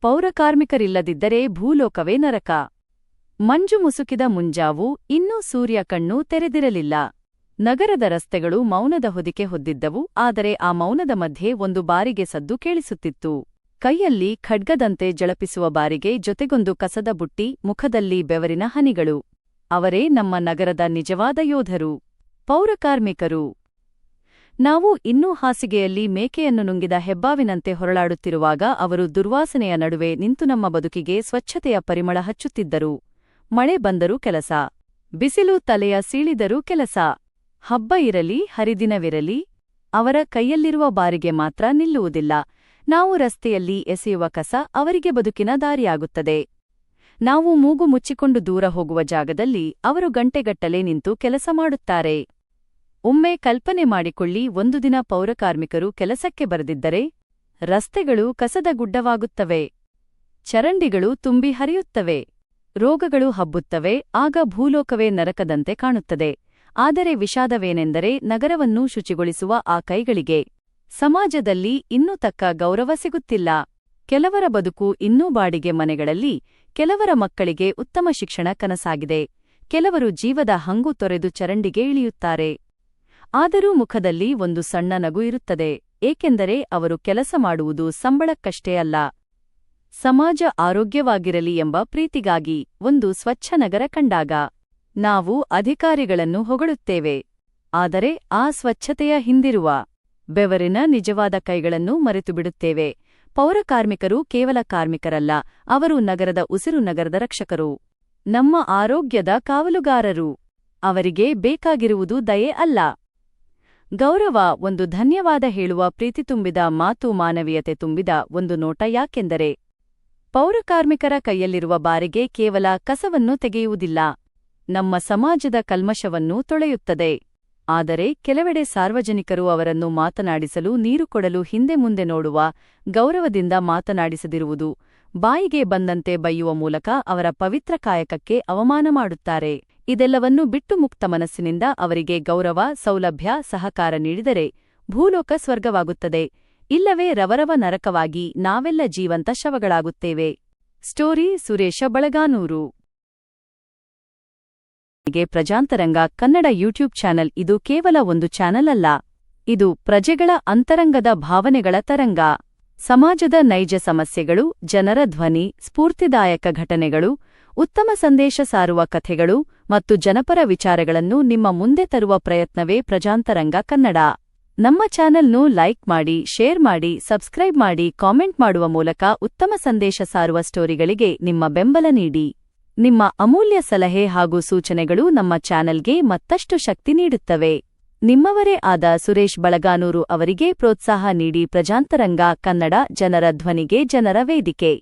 ಪೌರಕಾರ್ಮಿಕರಿಲ್ಲದಿದ್ದರೆ ಭೂಲೋಕವೇ ನರಕ. ಮಂಜು ಮುಸುಕಿದ ಮುಂಜಾವು, ಇನ್ನೂ ಸೂರ್ಯ ಕಣ್ಣು ತೆರೆದಿರಲಿಲ್ಲ. ನಗರದ ರಸ್ತೆಗಳು ಮೌನದ ಹೊದಿಕೆ ಹೊದ್ದಿದ್ದವು. ಆದರೆ ಆ ಮೌನದ ಮಧ್ಯೆ ಒಂದು ಬಾರಿಗೆ ಸದ್ದು ಕೇಳಿಸುತ್ತಿತ್ತು. ಕೈಯಲ್ಲಿ ಖಡ್ಗದಂತೆ ಜಳಪಿಸುವ ಬಾರಿಗೆ, ಜೊತೆಗೊಂದು ಕಸದ ಬುಟ್ಟಿ, ಮುಖದಲ್ಲಿ ಬೆವರಿನ ಹನಿಗಳು. ಅವರೇ ನಮ್ಮ ನಗರದ ನಿಜವಾದ ಯೋಧರು, ಪೌರಕಾರ್ಮಿಕರು. ನಾವು ಇನ್ನೂ ಹಾಸಿಗೆಯಲ್ಲಿ ಮೇಕೆಯನ್ನು ನುಂಗಿದ ಹೆಬ್ಬಾವಿನಂತೆ ಹೊರಳಾಡುತ್ತಿರುವಾಗ ಅವರು ದುರ್ವಾಸನೆಯ ನಡುವೆ ನಿಂತು ನಮ್ಮ ಬದುಕಿಗೆ ಸ್ವಚ್ಛತೆಯ ಪರಿಮಳ ಹಚ್ಚುತ್ತಿದ್ದರು. ಮಳೆ ಬಂದರೂ ಕೆಲಸ, ಬಿಸಿಲು ತಲೆಯ ಸೀಳಿದರೂ ಕೆಲಸ, ಹಬ್ಬ ಇರಲಿ ಹರಿದಿನವಿರಲಿ, ಅವರ ಕೈಯಲ್ಲಿರುವ ಬಾರಿಗೆ ಮಾತ್ರ ನಿಲ್ಲುವುದಿಲ್ಲ. ನಾವು ರಸ್ತೆಯಲ್ಲಿ ಎಸೆಯುವ ಕಸ ಅವರಿಗೆ ಬದುಕಿನ ದಾರಿಯಾಗುತ್ತದೆ. ನಾವು ಮೂಗು ಮುಚ್ಚಿಕೊಂಡು ದೂರ ಹೋಗುವ ಜಾಗದಲ್ಲಿ ಅವರು ಗಂಟೆಗಟ್ಟಲೆ ನಿಂತು ಕೆಲಸ ಮಾಡುತ್ತಾರೆ. ಒಮ್ಮೆ ಕಲ್ಪನೆ ಮಾಡಿಕೊಳ್ಳಿ, ಒಂದು ದಿನ ಪೌರಕಾರ್ಮಿಕರು ಕೆಲಸಕ್ಕೆ ಬರದಿದ್ದರೆ ರಸ್ತೆಗಳು ಕಸದ ಗುಡ್ಡವಾಗುತ್ತವೆ, ಚರಂಡಿಗಳು ತುಂಬಿ ಹರಿಯುತ್ತವೆ, ರೋಗಗಳು ಹಬ್ಬುತ್ತವೆ. ಆಗ ಭೂಲೋಕವೇ ನರಕದಂತೆ ಕಾಣುತ್ತದೆ. ಆದರೆ ವಿಷಾದವೇನೆಂದರೆ, ನಗರವನ್ನು ಶುಚಿಗೊಳಿಸುವ ಆ ಕೈಗಳಿಗೆ ಸಮಾಜದಲ್ಲಿ ಇನ್ನೂ ತಕ್ಕ ಗೌರವ ಸಿಗುತ್ತಿಲ್ಲ. ಕೆಲವರ ಬದುಕು ಇನ್ನೂ ಬಾಡಿಗೆ ಮನೆಗಳಲ್ಲಿ, ಕೆಲವರ ಮಕ್ಕಳಿಗೆ ಉತ್ತಮ ಶಿಕ್ಷಣ ಕನಸಾಗಿದೆ, ಕೆಲವರು ಜೀವದ ಹಂಗು ತೊರೆದು ಚರಂಡಿಗೆ ಇಳಿಯುತ್ತಾರೆ. ಆದರೂ ಮುಖದಲ್ಲಿ ಒಂದು ಸಣ್ಣ ನಗು ಇರುತ್ತದೆ, ಏಕೆಂದರೆ ಅವರು ಕೆಲಸ ಮಾಡುವುದು ಸಂಬಳಕ್ಕಷ್ಟೇ ಅಲ್ಲ, ಸಮಾಜ ಆರೋಗ್ಯವಾಗಿರಲಿ ಎಂಬ ಪ್ರೀತಿಗಾಗಿ. ಒಂದು ಸ್ವಚ್ಛ ನಗರ ಕಂಡಾಗ ನಾವು ಅಧಿಕಾರಿಗಳನ್ನು ಹೊಗಳುತ್ತೇವೆ, ಆದರೆ ಆ ಸ್ವಚ್ಛತೆಯ ಹಿಂದಿರುವ ಬೆವರಿನ ನಿಜವಾದ ಕೈಗಳನ್ನು ಮರೆತುಬಿಡುತ್ತೇವೆ. ಪೌರಕಾರ್ಮಿಕರು ಕೇವಲ ಕಾರ್ಮಿಕರಲ್ಲ, ಅವರು ನಗರದ ಉಸಿರು, ನಗರದ ರಕ್ಷಕರು, ನಮ್ಮ ಆರೋಗ್ಯದ ಕಾವಲುಗಾರರು. ಅವರಿಗೆ ಬೇಕಾಗಿರುವುದು ದಯೆ ಅಲ್ಲ, ಗೌರವ, ಒಂದು ಧನ್ಯವಾದ ಹೇಳುವ ಪ್ರೀತಿ ತುಂಬಿದ ಮಾತು, ಮಾನವೀಯತೆ ತುಂಬಿದ ಒಂದು ನೋಟ. ಯಾಕೆಂದರೆ ಪೌರಕಾರ್ಮಿಕರ ಕೈಯಲ್ಲಿರುವ ಬಾರಿಗೆ ಕೇವಲ ಕಸವನ್ನು ತೆಗೆಯುವುದಿಲ್ಲ, ನಮ್ಮ ಸಮಾಜದ ಕಲ್ಮಶವನ್ನೂ ತೊಳೆಯುತ್ತದೆ. ಆದರೆ ಕೆಲವೆಡೆ ಸಾರ್ವಜನಿಕರು ಅವರನ್ನು ಮಾತನಾಡಿಸಲು, ನೀರು ಕೊಡಲು ಹಿಂದೆ ಮುಂದೆ ನೋಡುವ, ಗೌರವದಿಂದ ಮಾತನಾಡಿಸದಿರುವುದು, ಬಾಯಿಗೆ ಬಂದಂತೆ ಬೈಯುವ ಮೂಲಕ ಅವರ ಪವಿತ್ರ ಕಾಯಕಕ್ಕೆ ಅವಮಾನ ಮಾಡುತ್ತಾರೆ. ಇದೆಲ್ಲವನ್ನೂ ಬಿಟ್ಟು ಮುಕ್ತ ಮನಸ್ಸಿನಿಂದ ಅವರಿಗೆ ಗೌರವ, ಸೌಲಭ್ಯ, ಸಹಕಾರ ನೀಡಿದರೆ ಭೂಲೋಕ ಸ್ವರ್ಗವಾಗುತ್ತದೆ. ಇಲ್ಲವೇ ರವರವ ನರಕವಾಗಿ ನಾವೆಲ್ಲ ಜೀವಂತ ಶವಗಳಾಗುತ್ತೇವೆ. Story Suresh Balaganur. Prajantaranga Kannada YouTube channel. ಇದು ಕೇವಲ ಒಂದು ಚಾನೆಲ್ ಅಲ್ಲ, ಇದು ಪ್ರಜೆಗಳ ಅಂತರಂಗದ ಭಾವನೆಗಳ ತರಂಗ. ಸಮಾಜದ ನೈಜ ಸಮಸ್ಯೆಗಳು, ಜನರ ಧ್ವನಿ, ಸ್ಫೂರ್ತಿದಾಯಕ ಘಟನೆಗಳು, ಉತ್ತಮ ಸಂದೇಶ ಸಾರುವ ಕಥೆಗಳು ಮತ್ತು ಜನಪರ ವಿಚಾರಗಳನ್ನು ನಿಮ್ಮ ಮುಂದೆ ತರುವ ಪ್ರಯತ್ನವೇ ಪ್ರಜಾಂತರಂಗ ಕನ್ನಡ. ನಮ್ಮ ಚಾನೆಲ್ನು ಲೈಕ್ ಮಾಡಿ, ಶೇರ್ ಮಾಡಿ, ಸಬ್ಸ್ಕ್ರೈಬ್ ಮಾಡಿ, ಕಾಮೆಂಟ್ ಮಾಡುವ ಮೂಲಕ ಉತ್ತಮ ಸಂದೇಶ ಸಾರುವ ಸ್ಟೋರಿಗಳಿಗೆ ನಿಮ್ಮ ಬೆಂಬಲ ನೀಡಿ. ನಿಮ್ಮ ಅಮೂಲ್ಯ ಸಲಹೆ ಹಾಗೂ ಸೂಚನೆಗಳು ನಮ್ಮ ಚಾನೆಲ್ಗೆ ಮತ್ತಷ್ಟು ಶಕ್ತಿ ನೀಡುತ್ತವೆ. ನಿಮ್ಮವರೇ ಆದ ಸುರೇಶ್ ಬಳಗಾನೂರು ಅವರಿಗೆ ಪ್ರೋತ್ಸಾಹ ನೀಡಿ. ಪ್ರಜಾಂತರಂಗ ಕನ್ನಡ, ಜನರ ಧ್ವನಿಗೆ ಜನರ ವೇದಿಕೆ.